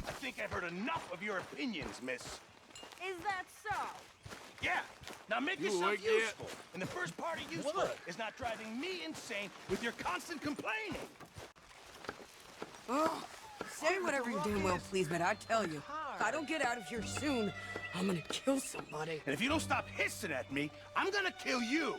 I think I've heard enough of your opinions, miss. Is that so? Yeah. Now make You yourself awake yet? useful. And the first part of useful is not driving me insane with your constant complaining. Oh, say whatever you damn well please, but I tell you, if I don't get out of here soon, I'm gonna kill somebody. And if you don't stop hissing at me, I'm gonna kill you.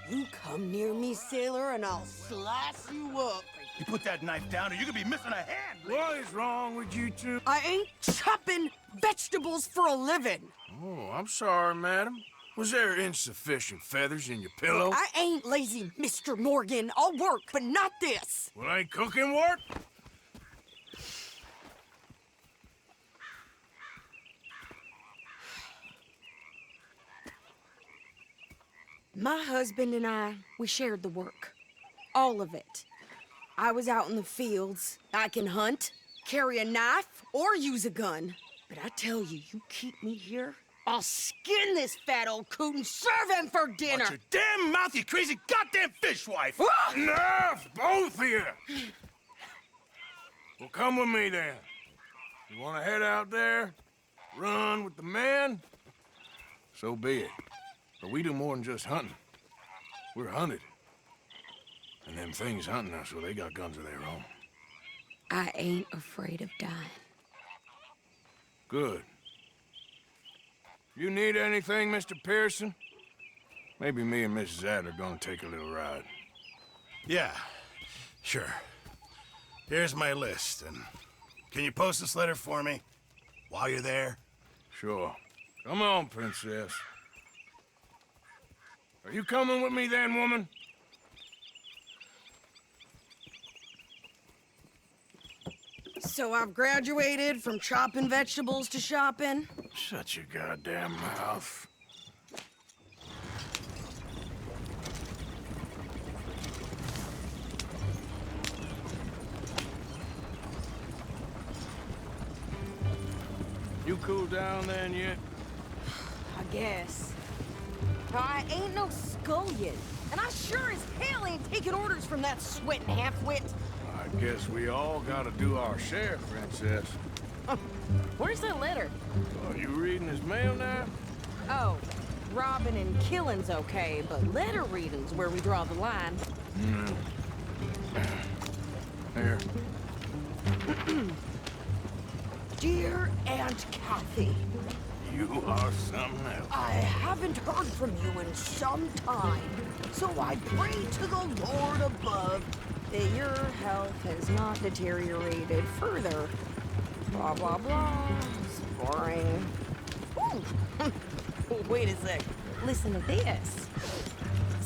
You come near me, sailor, and I'll slice you up. You put that knife down or you're gonna be missing a hand. What is wrong with you two? I ain't chopping vegetables for a living. Oh, I'm sorry, madam. Was there insufficient feathers in your pillow? I ain't lazy, Mr. Morgan. I'll work, but not this. Well, ain't cooking work? My husband and I, we shared the work. All of it. I was out in the fields. I can hunt, carry a knife, or use a gun. But I tell you, you keep me here, I'll skin this fat old coot and serve him for dinner. Watch your damn mouth, you crazy goddamn fishwife! Enough, both of you! Well, come with me then. You want to head out there, run with the men? So be it. But we do more than just hunting. We're hunted. And them things hunting us, well, they got guns of their own. I ain't afraid of dying. Good. You need anything, Mr. Pearson? Maybe me and Mrs. Adler gonna take a little ride. Yeah, sure. Here's my list, and can you post this letter for me while you're there? Sure. Come on, princess. Are you coming with me then, woman? So I've graduated from chopping vegetables to shopping. Shut your goddamn mouth. You cool down then yet? I guess. I ain't no scullion, and I sure as hell ain't taking orders from that sweating half-wit. I guess we all gotta do our share, princess. Where's that letter? Are you reading his mail now? Oh, robbing and killing's okay, but letter reading's where we draw the line. Here. Dear Aunt Kathy, You are something else. I haven't heard from you in some time, so I pray to the Lord above that your health has not deteriorated further. Blah, blah, blah. It's boring. Ooh. Wait a sec. Listen to this.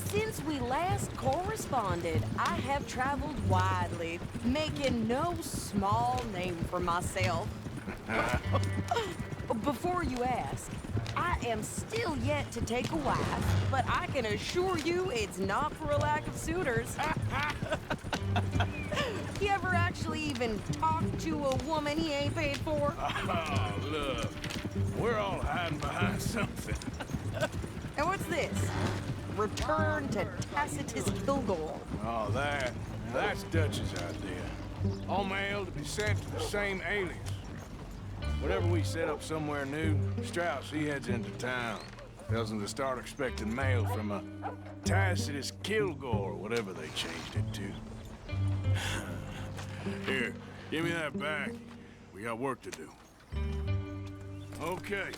Since we last corresponded, I have traveled widely, making no small name for myself. Before you ask, I am still yet to take a wife, but I can assure you it's not for a lack of suitors. You ever actually even talked to a woman he ain't paid for? Oh, look. We're all hiding behind something. And what's this? Return to Tacitus Kilgore. Oh, that's Dutch's idea. All mail to be sent to the same alias. Whenever we set up somewhere new, Strauss, he heads into town. Tells them to start expecting mail from a Tacitus Kilgore, whatever they changed it to. Here, give me that back. We got work to do. Okay,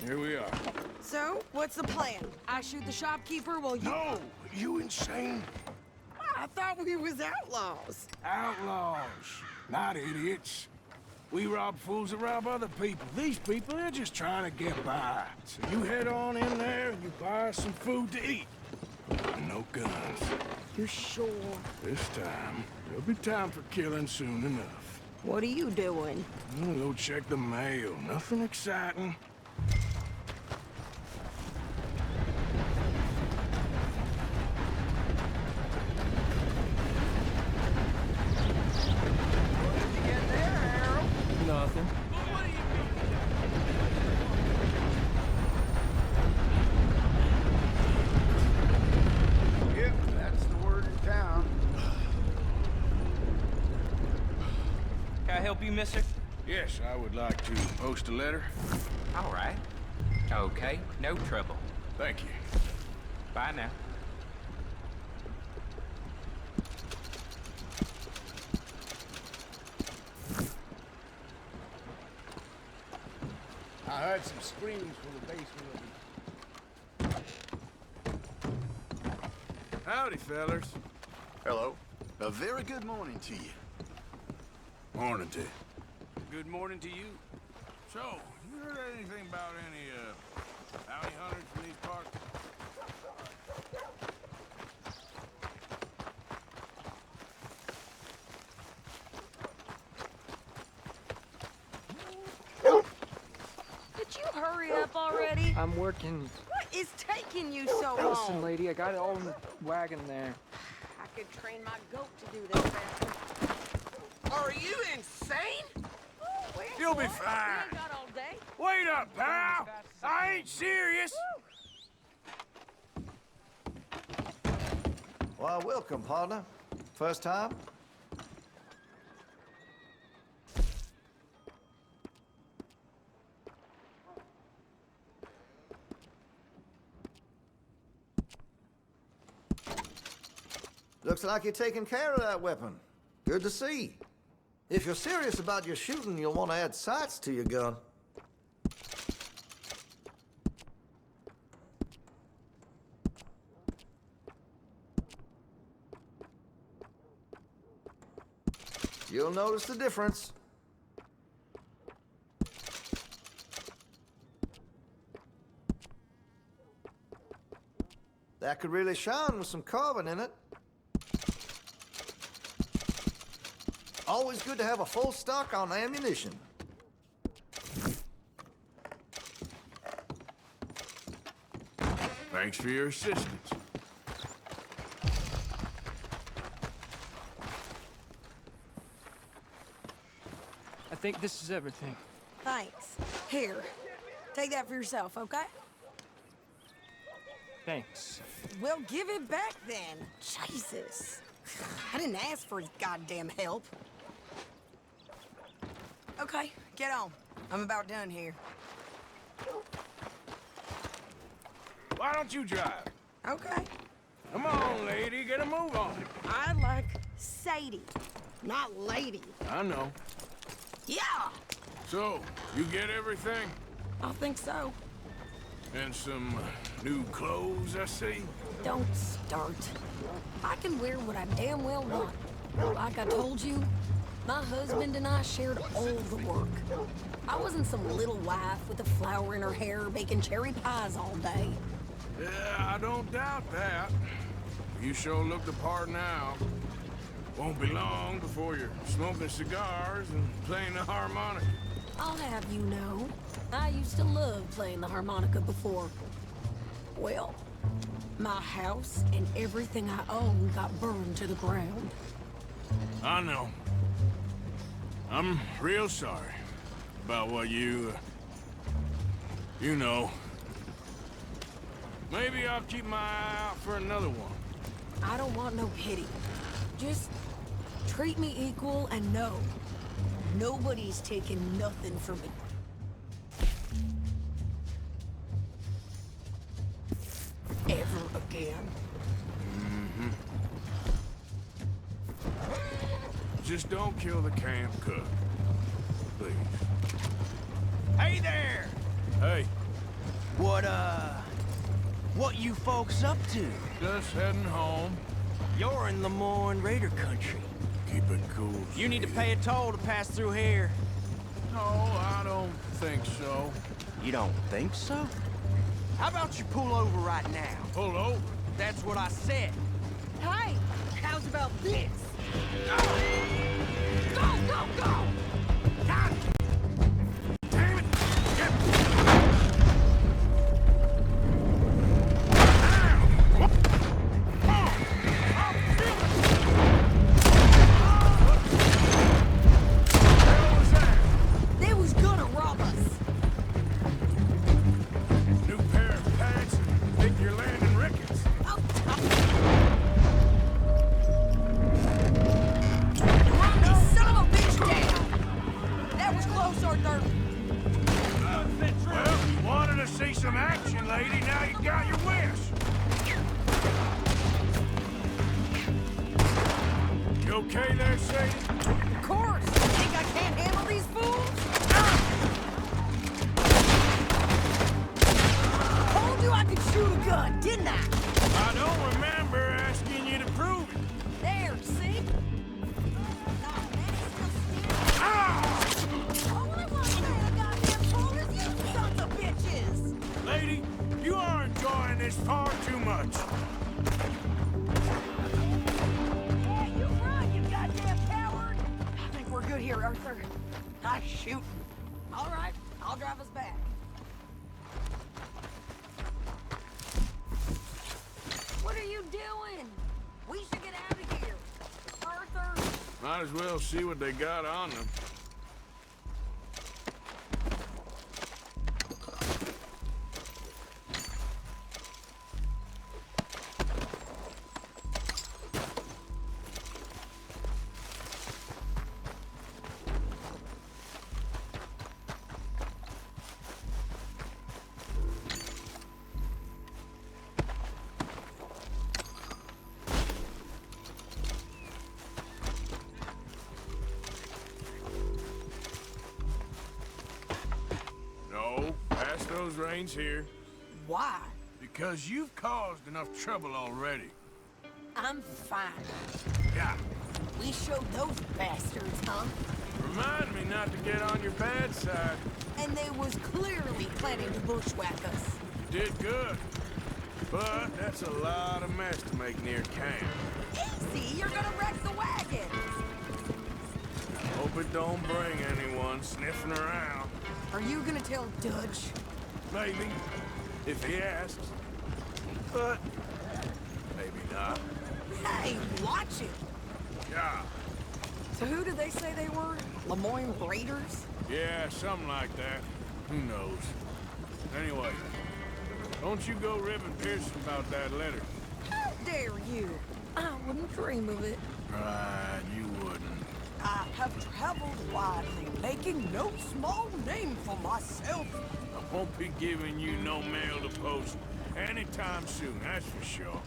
here we are. So, what's the plan? I shoot the shopkeeper while you... No, you insane? I thought we was outlaws. Outlaws, not idiots. We rob fools that rob other people. These people, they're just trying to get by. So you head on in there and you buy some food to eat. No guns. You sure? This time, there'll be time for killing soon enough. What are you doing? We'll go check the mail. Nothing exciting. Nothing. Yep, that's the word in town. Can I help you, mister? Yes, I would like to post a letter. All right. Okay, no trouble. Thank you. Bye now. I heard some screams from the basement of the... Howdy, fellers. Hello. A very good morning to you. Morning to you. Good morning to you. So, you heard anything about any, bounty hunters from these parts? Could you hurry up already? I'm working. What is taking you so Listen, long? lady, I got it all in the wagon there. I could train my goat to do this faster. Are you insane? You'll be We fine. ain't got all day. Wait up, pal! I ain't serious! Well, welcome, partner. First time? Looks like you're taking care of that weapon. Good to see. If you're serious about your shooting, you'll want to add sights to your gun. You'll notice the difference. That could really shine with some carbon in it. Always good to have a full stock on ammunition. Thanks for your assistance. I think this is everything. Thanks. Here, take that for yourself, okay? Thanks. Well, give it back then. Jesus. I didn't ask for his goddamn help. Okay, get on. I'm about done here. Why don't you drive? Okay. Come on, lady, get a move on. I like Sadie, not lady. I know. Yeah, So, you get everything? I think so. And some new clothes, I see? Don't start. I can wear what I damn well want. Like I told you, my husband and I shared all the work. I wasn't some little wife with a flower in her hair baking cherry pies all day. Yeah, I don't doubt that. You sure look the part now. Won't be long before you're smoking cigars and playing the harmonica. I'll have you know, I used to love playing the harmonica before. Well, my house and everything I own got burned to the ground. I know. I'm real sorry about what you know. Maybe I'll keep my eye out for another one. I don't want no pity. Just treat me equal and know nobody's taking nothing from me. Ever again. Just don't kill the camp cook. Please. Hey there! Hey, What you folks up to? just heading home. You're in Lemoyne Raider country. Keep it cool. You need to Steve. pay a toll to pass through here. No, I don't think so. You don't think so? How about you pull over right now? Pull over. That's what I said. Hey, how's about this? Go, go, go! God damn it! Get... They was gonna rob us. New pair of pants and think you're landing rickets. Oh, run this son of a bitch down. That was okay there, Sadie? Of course! You think I can't handle these fools? Told you I could shoot a gun, didn't I? I don't remember asking you to prove it. There, see? All I want to say the goddamn fool is you sons of bitches! Lady, you are enjoying this far too much. Yeah, you run, you goddamn coward! I think we're good here, Arthur. Nice shooting. All right, I'll drive us back. What are you doing? We should get out of here. Arthur! Might as well see what they got on them. No, pass those reins here. Why? Because you've caused enough trouble already. I'm fine. Yeah. We showed those bastards, huh? Remind me not to get on your bad side. And they was clearly planning to bushwhack us. You did good. But that's a lot of mess to make near camp. Easy, you're gonna wreck the wagon. Hope it don't bring anyone sniffing around. Are you gonna tell Dutch? Maybe, if he asks. But maybe not. Hey, watch it. Yeah. So who did they say they were? Lemoyne Raiders? Yeah, something like that. Who knows? Anyway, don't you go ribbing Pearson about that letter. How dare you? I wouldn't dream of it. Right, you wouldn't. I have traveled widely, making no small name for myself. I won't be giving you no mail to post anytime soon, that's for sure.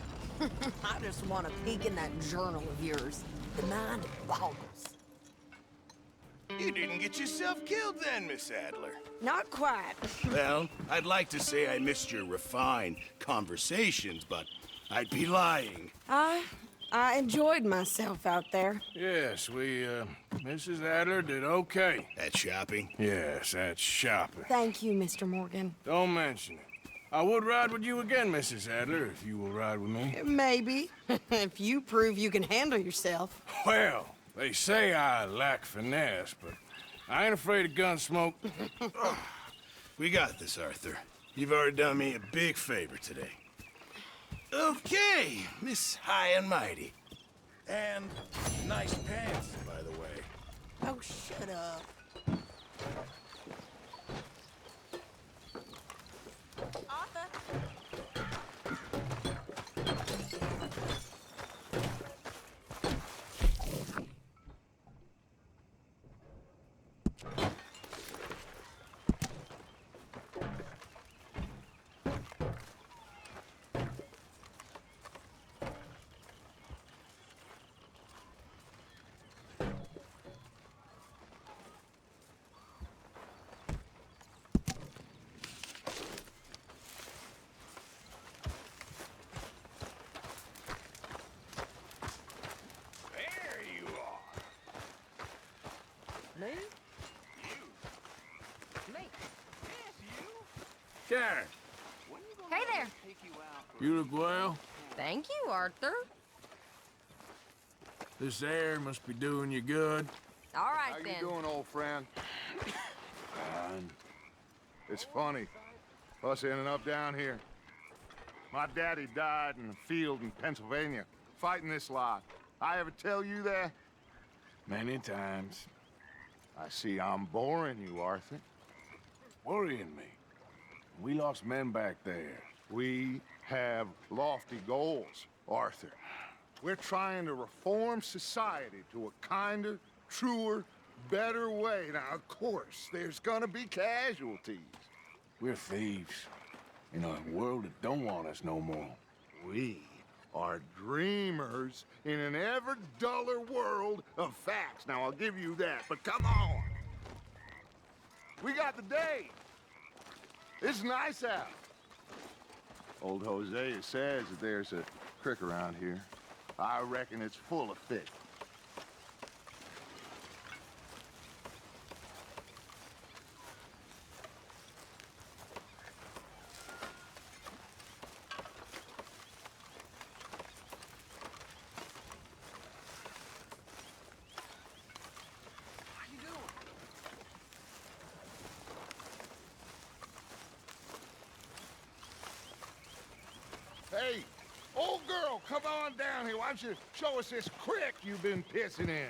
I just want to peek in that journal of yours. The mind boggles. You didn't get yourself killed then, Miss Adler. Not quite. Well, I'd like to say I missed your refined conversations, but I'd be lying. I enjoyed myself out there. Yes, Mrs. Adler did okay. At shopping? Yes, that's shopping. Thank you, Mr. Morgan. Don't mention it. I would ride with you again, Mrs. Adler, if you will ride with me. Maybe. If you prove you can handle yourself. Well, they say I lack finesse, but I ain't afraid of gun smoke. We got this, Arthur. You've already done me a big favor today. Okay, Miss High and Mighty. And nice pants, by the way. Oh, shut up. Arthur? Me? You. Me? Yes, you. Karen, Hey there. you look well. Thank you, Arthur. This air must be doing you good. All right, How then. you doing, old friend? Fine. It's funny. Us ending up down here. My daddy died in a field in Pennsylvania, fighting this lot. I ever tell you that? Many times. I see I'm boring you, Arthur. Worrying me. We lost men back there. We have lofty goals, Arthur. We're trying to reform society to a kinder, truer, better way. Now, of course, there's gonna be casualties. We're thieves. In a world that don't want us no more. We are dreamers in an ever duller world of facts. Now, I'll give you that, but come on. We got the day. It's nice out. Old Hosea says that there's a creek around here. I reckon it's full of fish. Hey, old girl, come on down here. Why don't you show us this creek you've been pissing in?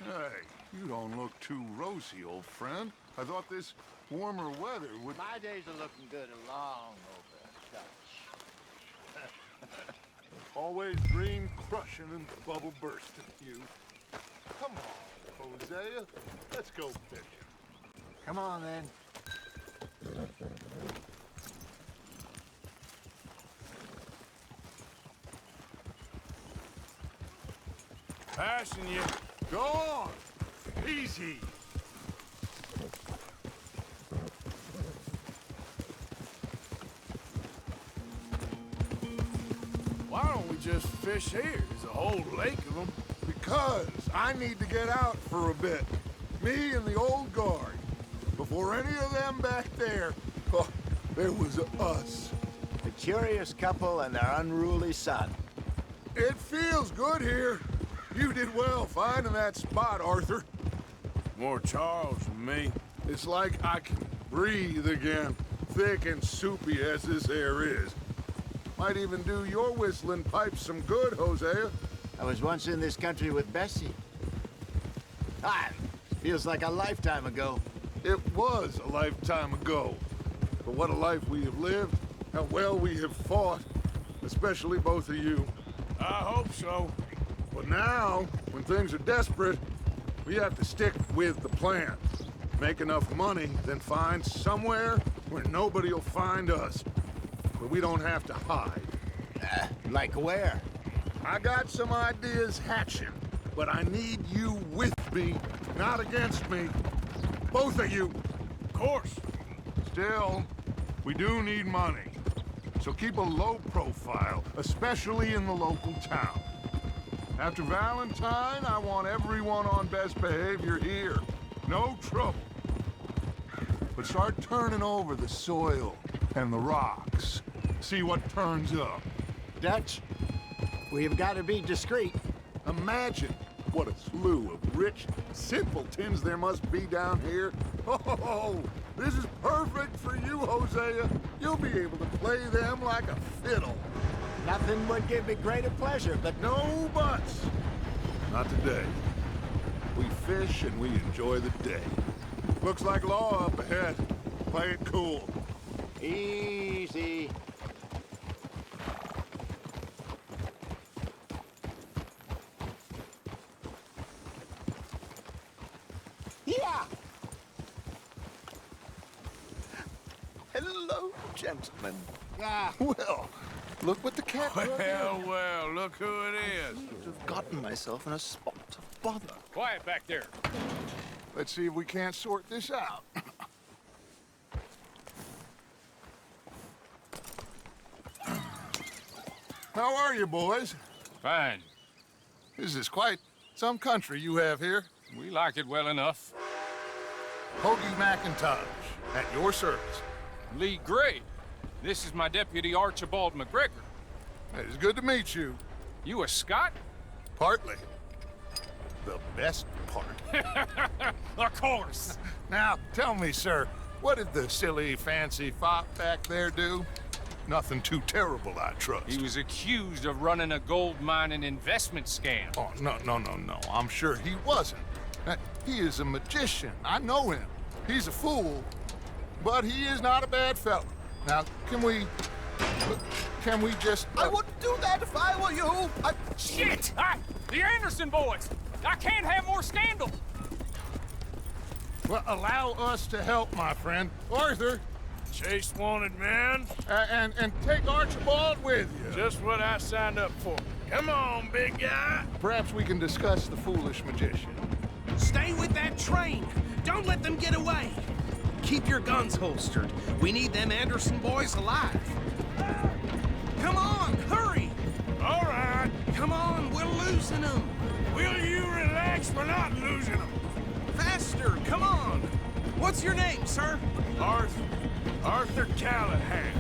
Hey, you don't look too rosy, old friend. I thought this warmer weather would... My days are looking good along over touch. Always dream crushing and bubble bursting, you. Come on, Hosea. Let's go fishing. Come on, then. Passing you. Go on. Easy. Why don't we just fish here? There's a whole lake of them. Because I need to get out for a bit. Me and the old guard. Before any of them back there, oh, there was us. The curious couple and their unruly son. It feels good here. You did well finding that spot, Arthur. More Charles than me. It's like I can breathe again, thick and soupy as this air is. Might even do your whistling pipes some good, Hosea. I was once in this country with Bessie. Feels like a lifetime ago. It was a lifetime ago. But what a life we have lived, how well we have fought, especially both of you. I hope so. But now, when things are desperate, we have to stick with the plan. Make enough money, then find somewhere where nobody will find us. Where we don't have to hide. Like where? I got some ideas hatching, but I need you with me, not against me. Both of you. Of course. Still, we do need money. So keep a low profile, especially in the local town. After Valentine, I want everyone on best behavior here. No trouble. But start turning over the soil and the rocks. See what turns up. Dutch, we've got to be discreet. Imagine what a slew of rich simpletons there must be down here. Oh, this is perfect for you, Hosea. You'll be able to play them like a fiddle. Nothing would give me greater pleasure, but No buts. Not today. We fish and we enjoy the day. Looks like law up ahead. Play it cool. easy. Yeah! Hello, gentlemen. Well, look what the cat Well, look who it is. I've gotten myself in a spot of bother. Quiet back there. Let's see if we can't sort this out. How are you, boys? Fine. This is quite some country you have here. We like it well enough. Hoagie McIntosh, at your service. Lee Gray. This is my deputy Archibald McGregor. It's good to meet you. You a Scot? Partly. The best part. Of course. Now, tell me, sir, what did the silly, fancy fop back there do? Nothing too terrible, I trust. He was accused of running a gold mining investment scam. Oh, no. I'm sure he wasn't. He is a magician. I know him. He's a fool, but he is not a bad fellow. Now, can we just... I wouldn't do that if I were you. Shit! The Anderson boys! I can't have more scandal! Well, allow us to help, my friend. Arthur, Chase wanted man. And take Archibald with you. Just what I signed up for. Come on, big guy. Perhaps we can discuss the foolish magician. Stay with that train. Don't let them get away. Keep your guns holstered. We need them Anderson boys alive. Come on, hurry! All right. Come on, we're losing them. Will you relax? We're not losing them. Faster, come on. What's your name, sir? Arthur Callahan.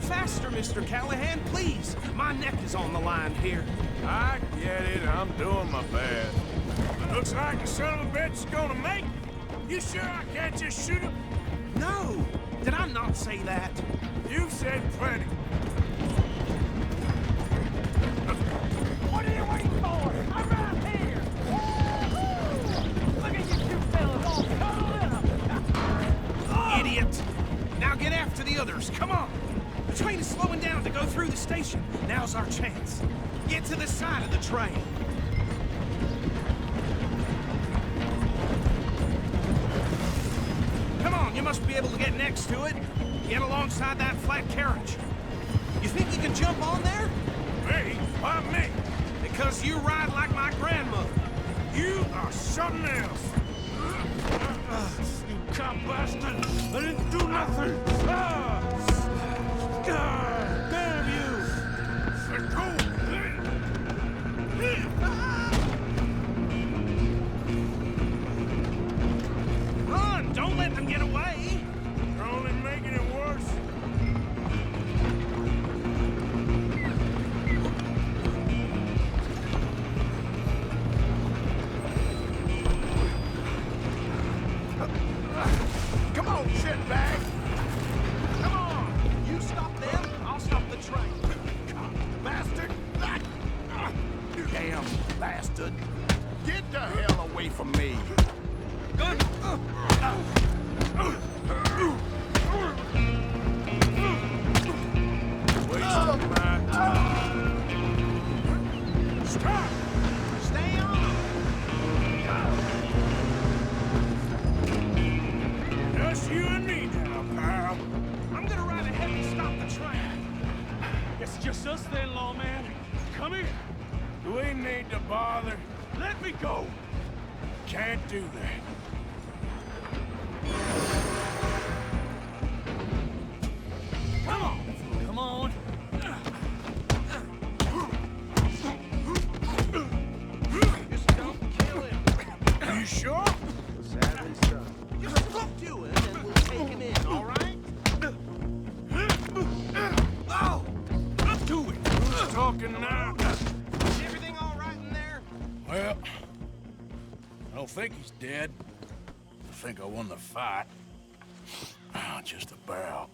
Faster, Mr. Callahan, please. My neck is on the line here. I get it. I'm doing my best. Looks like the son of a bitch is gonna make it. You sure I can't just shoot him? No. Did I not say that? You've said plenty. What are you waiting for? I'm right here! Woo-hoo! Look at you two fellas all cuddled up! Idiot! Now get after the others, come on! The train is slowing down to go through the station. Now's our chance. Get to the side of the train. Come on, you must be able to get next to it. Get alongside that flat carriage. You think you can jump on there? Me? Why me? Because you ride like my grandmother. You are something else. You cop bastard! I didn't do nothing! God damn you! Let go! Run! Don't let them get away! You're only making it worse. Come on, shitbag! Come on! You stop them, I'll stop the train. Bastard! Damn bastard! Get the hell away from me! Good. Wasting my time. Stop! Stay on! Just you and me now, pal. I'm gonna ride ahead and stop the train. It's just us then, lawman. Come here. Do we need to bother? Let me go. Can't do that. Come on. Come on. Just don't kill him. You sure? Sadly so. Just talk to him and we'll take him in, all right? Oh! Up to it. Who's talking now? Is everything all right in there? Well, I don't think he's dead. I think I won the fight. Oh, just about.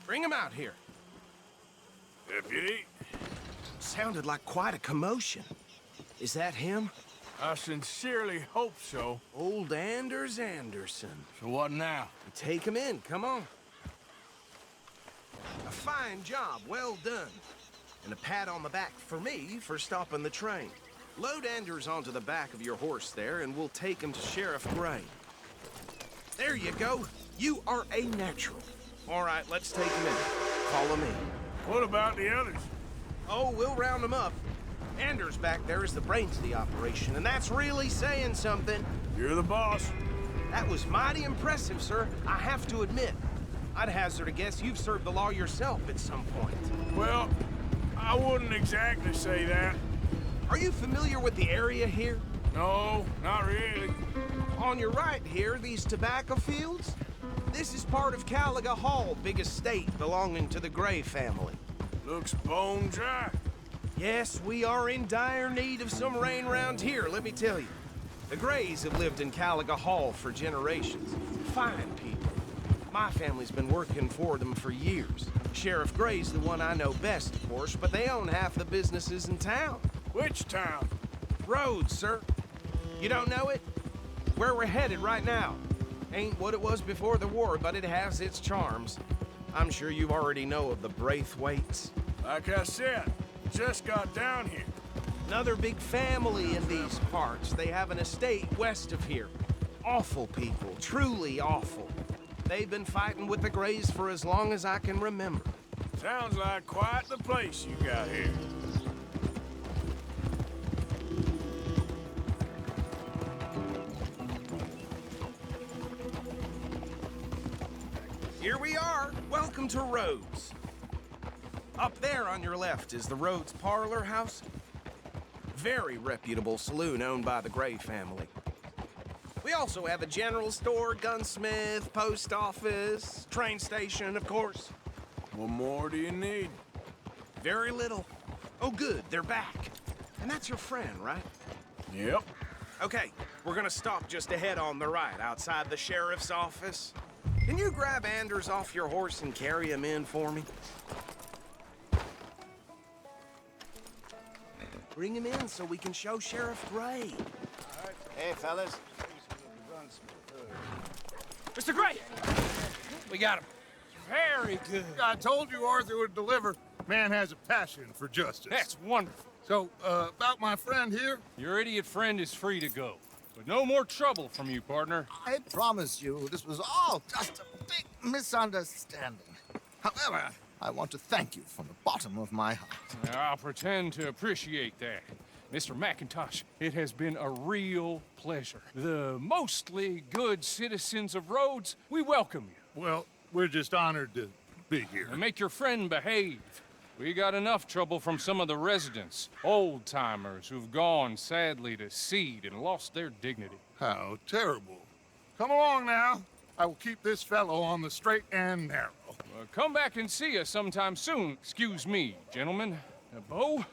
Bring him out here. Deputy, Sounded like quite a commotion. Is that him? I sincerely hope so. Old Anders Anderson. So what now? Take him in, come on. A fine job, well done. And a pat on the back for me for stopping the train. Load Anders onto the back of your horse there, and we'll take him to Sheriff Gray. There you go. You are a natural. All right, let's take him in. Follow me. What about the others? Oh, we'll round them up. Anders back there is the brains of the operation, and that's really saying something. You're the boss. That was mighty impressive, sir. I have to admit. I'd hazard a guess you've served the law yourself at some point. Well, I wouldn't exactly say that. Are you familiar with the area here? No, not really. On your right here, these tobacco fields? This is part of Caliga Hall, big estate belonging to the Gray family. Looks bone dry. Yes, we are in dire need of some rain round here, let me tell you. The Grays have lived in Caliga Hall for generations. Fine people. My family's been working for them for years. Sheriff Gray's the one I know best, of course, but they own half the businesses in town. Which town? Rhodes, sir. You don't know it? Where we're headed right now. Ain't what it was before the war, but it has its charms. I'm sure you already know of the Braithwaites. Like I said, just got down here. Another big family in these parts. They have an estate west of here. Awful people, truly awful. They've been fighting with the Greys for as long as I can remember. Sounds like quite the place you got here. Here we are. Welcome to Rhodes. Up there on your left is the Rhodes Parlor House. Very reputable saloon owned by the Gray family. We also have a general store, gunsmith, post office, train station, of course. What more do you need? Very little. Oh, good, they're back. And that's your friend, right? Yep. Okay, we're gonna stop just ahead on the right, outside the sheriff's office. Can you grab Anders off your horse and carry him in for me? Bring him in so we can show Sheriff Gray. Hey, fellas. Mr. Gray! We got him. Very good. I told you Arthur would deliver. Man has a passion for justice. That's wonderful. So, about my friend here? Your idiot friend is free to go. But no more trouble from you, partner. I promise you, this was all just a big misunderstanding. However, I want to thank you from the bottom of my heart. I'll pretend to appreciate that. Mr. McIntosh, it has been a real pleasure. The mostly good citizens of Rhodes, we welcome you. Well, we're just honored to be here. And make your friend behave. We got enough trouble from some of the residents, old-timers who've gone, sadly, to seed and lost their dignity. How terrible. Come along now. I will keep this fellow on the straight and narrow. Come back and see us sometime soon. Excuse me, gentlemen. Bo,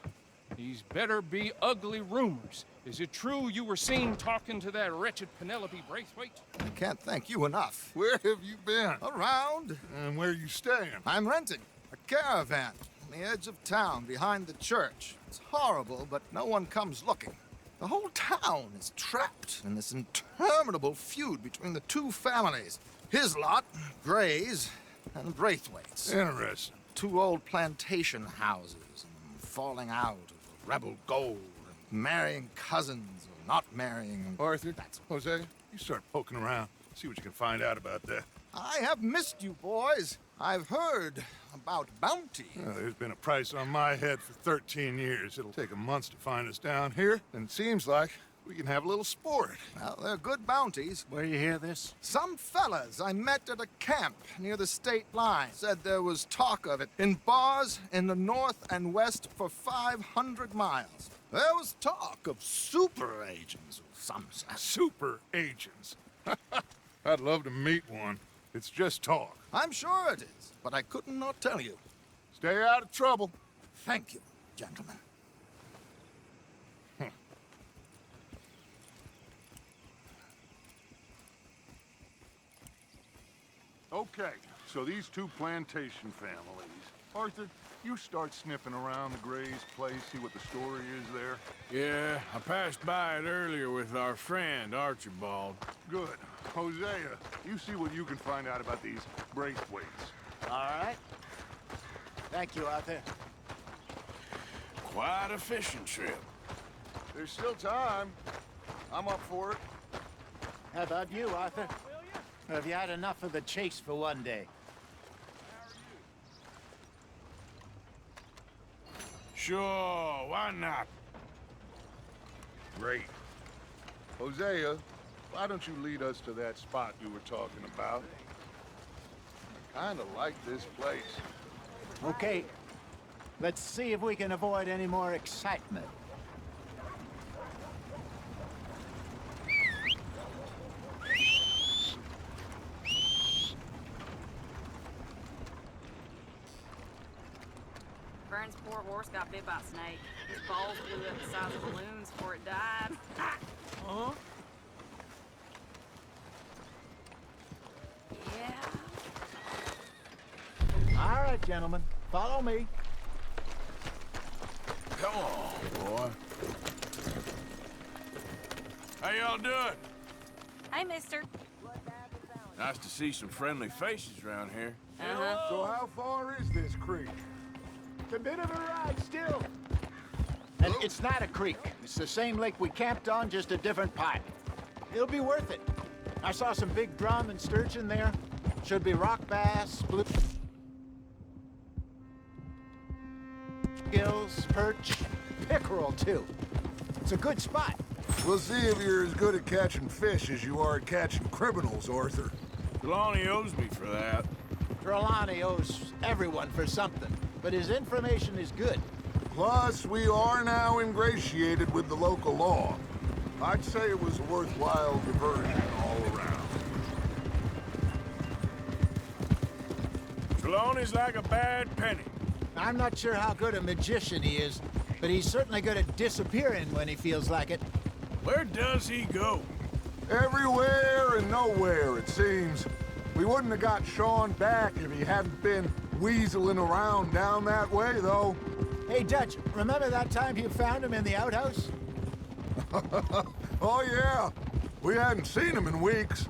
these better be ugly rumors. Is it true you were seen talking to that wretched Penelope Braithwaite? I can't thank you enough. Where have you been? Around. And where you staying? I'm renting a caravan on the edge of town behind the church. It's horrible, but no one comes looking. The whole town is trapped in this interminable feud between the two families. His lot, Gray's, and Braithwaite's. Interesting. Two old plantation houses, and falling out of rebel gold, and marrying cousins or not marrying. Arthur, Hosea, you start poking around. See what you can find out about that. I have missed you, boys. I've heard about bounty. Well, there's been a price on my head for 13 years. It'll take 'em months to find us down here, and it seems like we can have a little sport. Well, they're good bounties. Where you hear this? Some fellas I met at a camp near the state line said there was talk of it in bars in the north and west for 500 miles. There was talk of super agents of some sort. Super agents. I'd love to meet one. It's just talk. I'm sure it is, but I couldn't not tell you. Stay out of trouble. Thank you, gentlemen. Okay, so these two plantation families. Arthur, you start sniffing around the Gray's place, see what the story is there. Yeah, I passed by it earlier with our friend, Archibald. Good. Hosea, you see what you can find out about these Braithwaites. All right. Thank you, Arthur. Quite a fishing trip. There's still time. I'm up for it. How about you, Arthur? Or have you had enough of the chase for one day? Sure, why not? Great. Hosea, why don't you lead us to that spot you were talking about? I kinda like this place. Okay. Let's see if we can avoid any more excitement. Vern's poor horse got bit by a snake. His balls blew up the size of balloons before it died. Huh? Yeah. All right, gentlemen. Follow me. Come on, boy. How y'all doing? Hey, mister. Nice to see some friendly faces around here. So how far is this creek? It's a bit of a ride still. And it's not a creek. It's the same lake we camped on, just a different pipe. It'll be worth it. I saw some big drum and sturgeon there. Should be rock bass, blue gills, perch, pickerel too. It's a good spot. We'll see if you're as good at catching fish as you are at catching criminals, Arthur. Trelawney owes me for that. Trelawney owes everyone for something, but his information is good. Plus, we are now ingratiated with the local law. I'd say it was a worthwhile diversion all around. Trelawney's like a bad penny. I'm not sure how good a magician he is, but he's certainly good at disappearing when he feels like it. Where does he go? Everywhere and nowhere, it seems. We wouldn't have got Sean back if he hadn't been weaseling around down that way, though. Hey, Dutch, remember that time you found him in the outhouse? Oh, yeah. We hadn't seen him in weeks.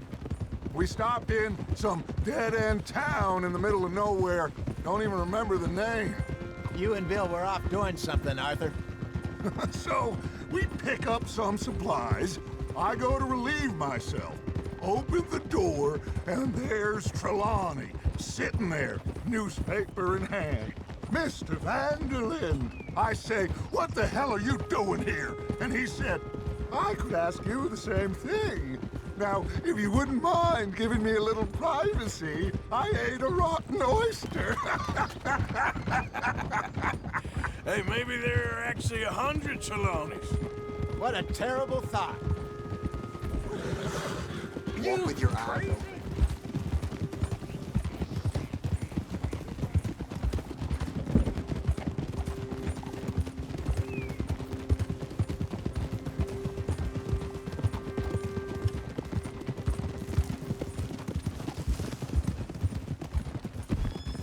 We stopped in some dead-end town in the middle of nowhere. Don't even remember the name. You and Bill were off doing something, Arthur. So, we pick up some supplies. I go to relieve myself. Open the door, and there's Trelawney, sitting there, newspaper in hand. Mr. Vanderlyn. I say, what the hell are you doing here? And he said, I could ask you the same thing. Now, if you wouldn't mind giving me a little privacy, I ate a rotten oyster. Hey, maybe there are actually 100 Trelawneys. What a terrible thought. Walk with your eyes open.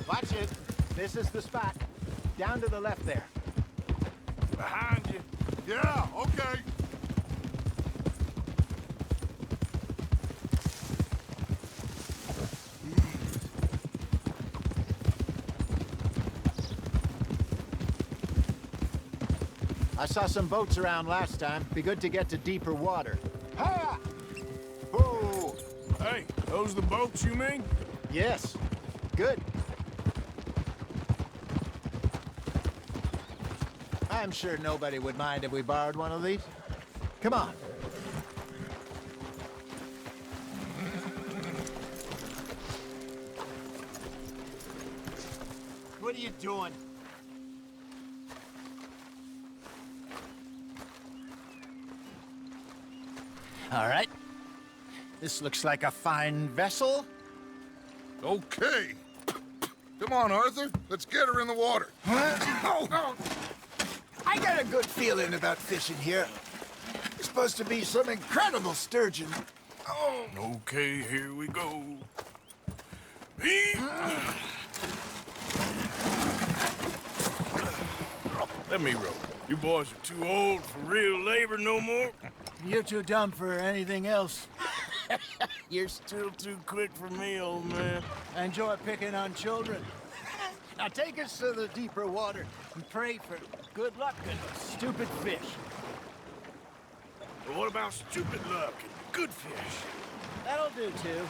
Watch it. This is the spot. Down to the left there. Behind you. Yeah, okay. I saw some boats around last time. Be good to get to deeper water. Ha! Oh! Hey, those the boats you mean? Yes. Good. I'm sure nobody would mind if we borrowed one of these. Come on. What are you doing? All right. This looks like a fine vessel. Okay. Come on, Arthur. Let's get her in the water. Oh. I got a good feeling about fishing here. It's supposed to be some incredible sturgeon. Oh. Okay, here we go. Let me row. You boys are too old for real labor no more. You're too dumb for anything else. You're still too quick for me, old man. I enjoy picking on children. Now take us to the deeper water and pray for good luck and stupid fish. But what about stupid luck and good fish? That'll do, too.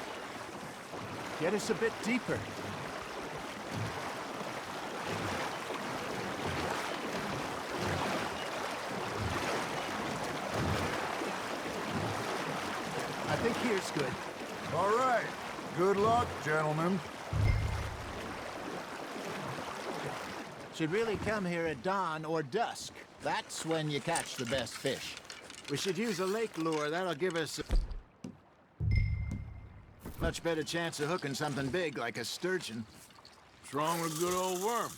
Get us a bit deeper. I think here's good. All right. Good luck, gentlemen. Should really come here at dawn or dusk. That's when you catch the best fish. We should use a lake lure. That'll give us a much better chance of hooking something big like a sturgeon. What's wrong with a good old worm?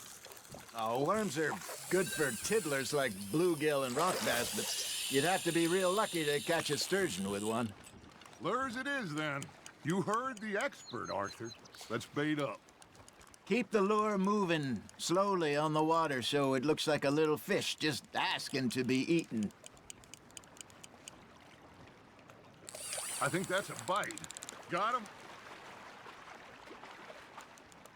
Oh, worms are good for tiddlers like bluegill and rock bass, but you'd have to be real lucky to catch a sturgeon with one. Lures it is, then. You heard the expert, Arthur. Let's bait up. Keep the lure moving slowly on the water so it looks like a little fish just asking to be eaten. I think that's a bite. Got him?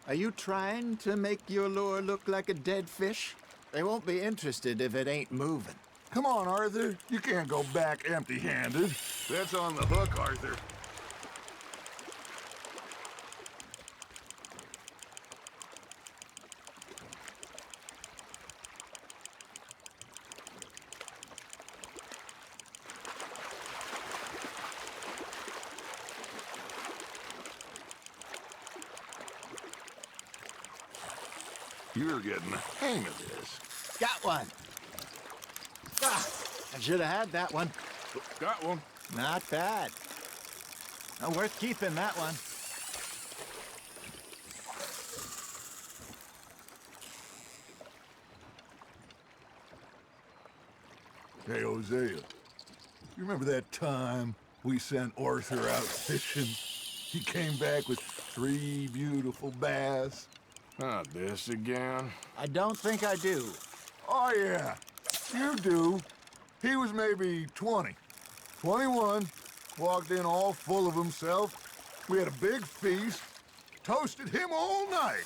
Are you trying to make your lure look like a dead fish? They won't be interested if it ain't moving. Come on, Arthur. You can't go back empty-handed. That's on the hook, Arthur. You're getting the hang of this. Got one. Ah, I should have had that one. Got one. Not bad. Not worth keeping, that one. Hey, Hosea, you remember that time we sent Arthur out fishing? He came back with 3 beautiful bass. Not this again. I don't think I do. Oh, yeah, you do. He was maybe 20, 21, walked in all full of himself. We had a big feast, toasted him all night.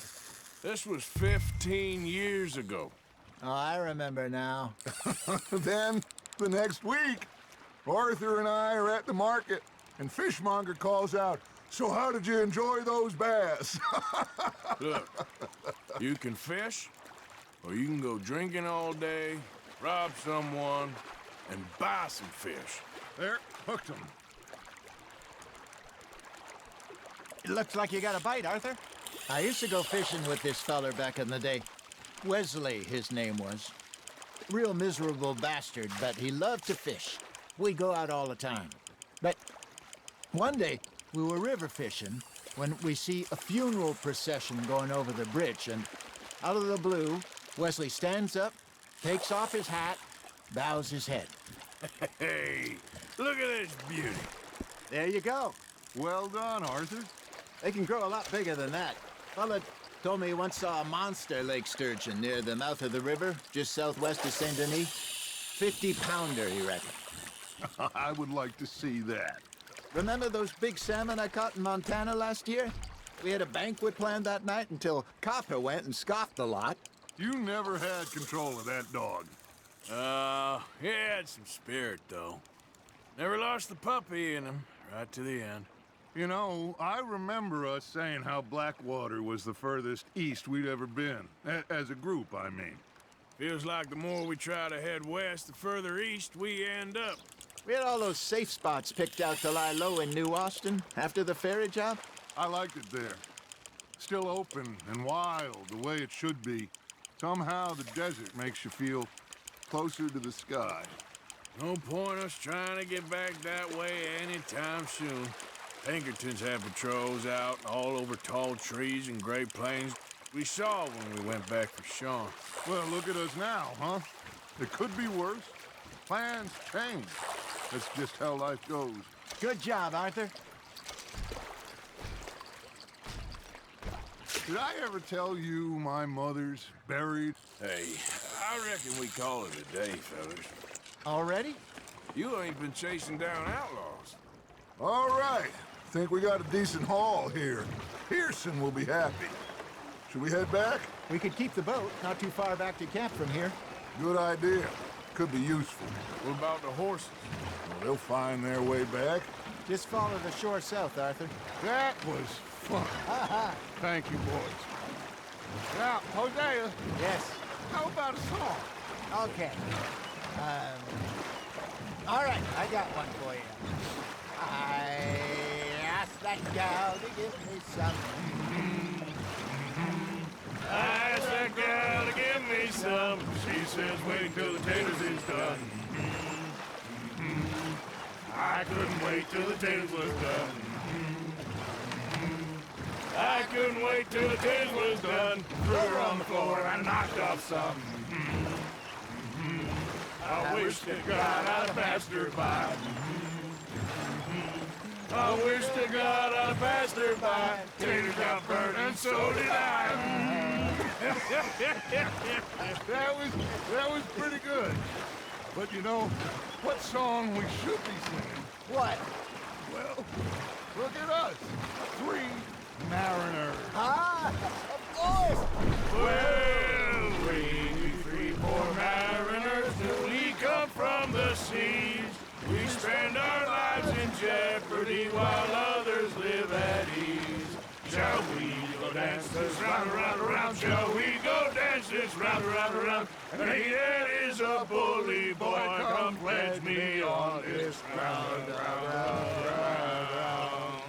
This was 15 years ago. Oh, I remember now. Then, the next week, Arthur and I are at the market, and Fishmonger calls out, "So how did you enjoy those bass?" Look, you can fish, or you can go drinking all day, rob someone, and buy some fish. There, hooked him. It looks like you got a bite, Arthur. I used to go fishing with this feller back in the day. Wesley, his name was. Real miserable bastard, but he loved to fish. We'd go out all the time. But one day, we were river fishing when we see a funeral procession going over the bridge, and out of the blue, Wesley stands up, takes off his hat, bows his head. Hey, look at this beauty. There you go. Well done, Arthur. They can grow a lot bigger than that. Fella told me he once saw a monster lake sturgeon near the mouth of the river, just southwest of Saint Denis. 50-pounder, he reckoned. I would like to see that. Remember those big salmon I caught in Montana last year? We had a banquet planned that night until Copper went and scoffed a lot. You never had control of that dog. He had some spirit, though. Never lost the puppy in him, right to the end. You know, I remember us saying how Blackwater was the furthest east we'd ever been. As a group, I mean. Feels like the more we try to head west, the further east we end up. We had all those safe spots picked out to lie low in New Austin after the ferry job. I liked it there. Still open and wild, the way it should be. Somehow the desert makes you feel closer to the sky. No point us trying to get back that way anytime soon. Pinkertons had patrols out all over tall trees and Great Plains. We saw when we went back for Sean. Well, look at us now, huh? It could be worse. Plans change. That's just how life goes. Good job, Arthur. Did I ever tell you my mother's buried? Hey, I reckon we call it a day, fellas. Already? You ain't been chasing down outlaws. All right. Think we got a decent haul here. Pearson will be happy. Should we head back? We could keep the boat not too far back to camp from here. Good idea. Could be useful. What about the horses? Well, they'll find their way back. Just follow the shore south, Arthur. That was fun. Thank you, boys. Now, Hosea. Yes. How about a song? Okay. All right, I got one for you. I asked that gal to give me some. I asked that gal to give me some. She says, wait till the taters is done. I couldn't wait till the taters was done. I couldn't wait till the taters was done. Threw her on the floor and knocked off some. I wish to God I'd have passed her by. I wish to God I'd have passed her by. Taters got burnt and so did I. That was pretty good. But you know, what song we should be singing? What? Well, look at us. 3 mariners. Ah, Well, we three poor mariners newly come from the seas. We spend our lives in jeopardy while others live at ease. Shall we go dance this round, around, around? Shall we go dance this round, around, around? And he that is a bully boy, come pledge me on this round, round, round, round.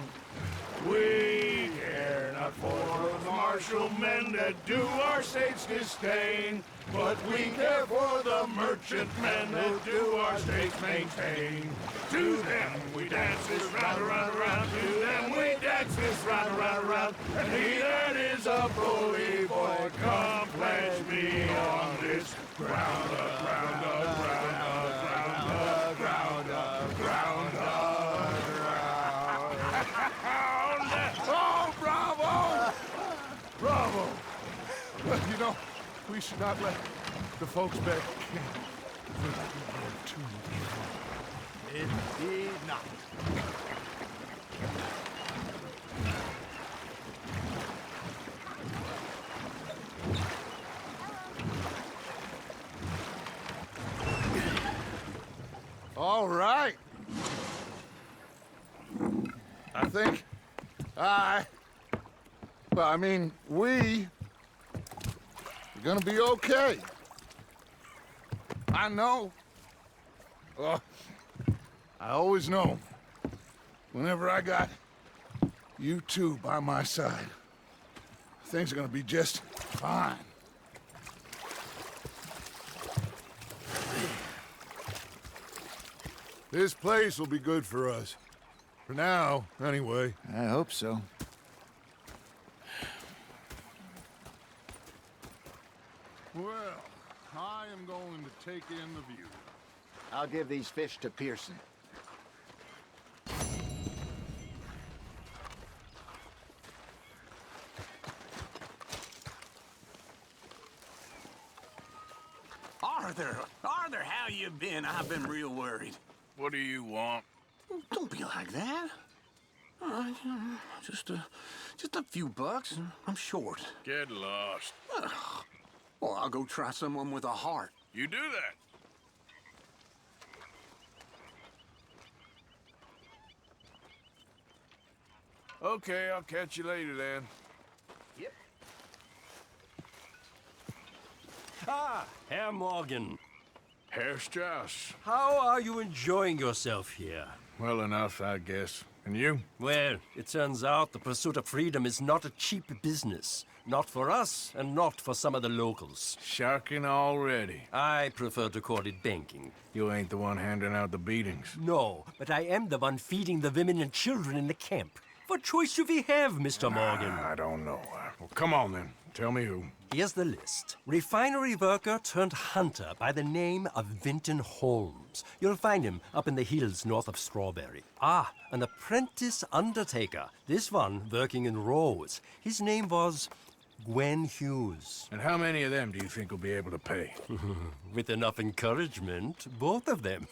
We care not for the martial men that do our states disdain, but we care for the merchant men that do our states maintain. To them we dance this round, around, around. To them we dance this round, around, around. And he that is a bully boy, come pledge me on this ground, ground, ground, ground, ground, ground, ground. Oh, bravo! Bravo! Well, you know, we should not let the folks back camp too much. Indeed not. All right. I think we're gonna be okay. I know. Oh, I always know. Whenever I got you two by my side, things are gonna be just fine. This place will be good for us. For now, anyway. I hope so. Well, I am going to take in the view. I'll give these fish to Pearson. Arthur, how you been? I've been real worried. What do you want? Don't be like that. Just a few bucks. I'm short. Get lost. Well, I'll go try someone with a heart. You do that. Okay, I'll catch you later then. Yep. Ah, Herr Morgan. Herr Strauss. How are you enjoying yourself here? Well enough, I guess. And you? Well, it turns out the pursuit of freedom is not a cheap business. Not for us, and not for some of the locals. Sharking already. I prefer to call it banking. You ain't the one handing out the beatings. No, but I am the one feeding the women and children in the camp. What choice do we have, Mr. Morgan? I don't know. Well, come on then. Tell me who. Here's the list. Refinery worker turned hunter by the name of Vinton Holmes. You'll find him up in the hills north of Strawberry. Ah, an apprentice undertaker. This one working in roads. His name was Gwen Hughes. And how many of them do you think will be able to pay? With enough encouragement, both of them.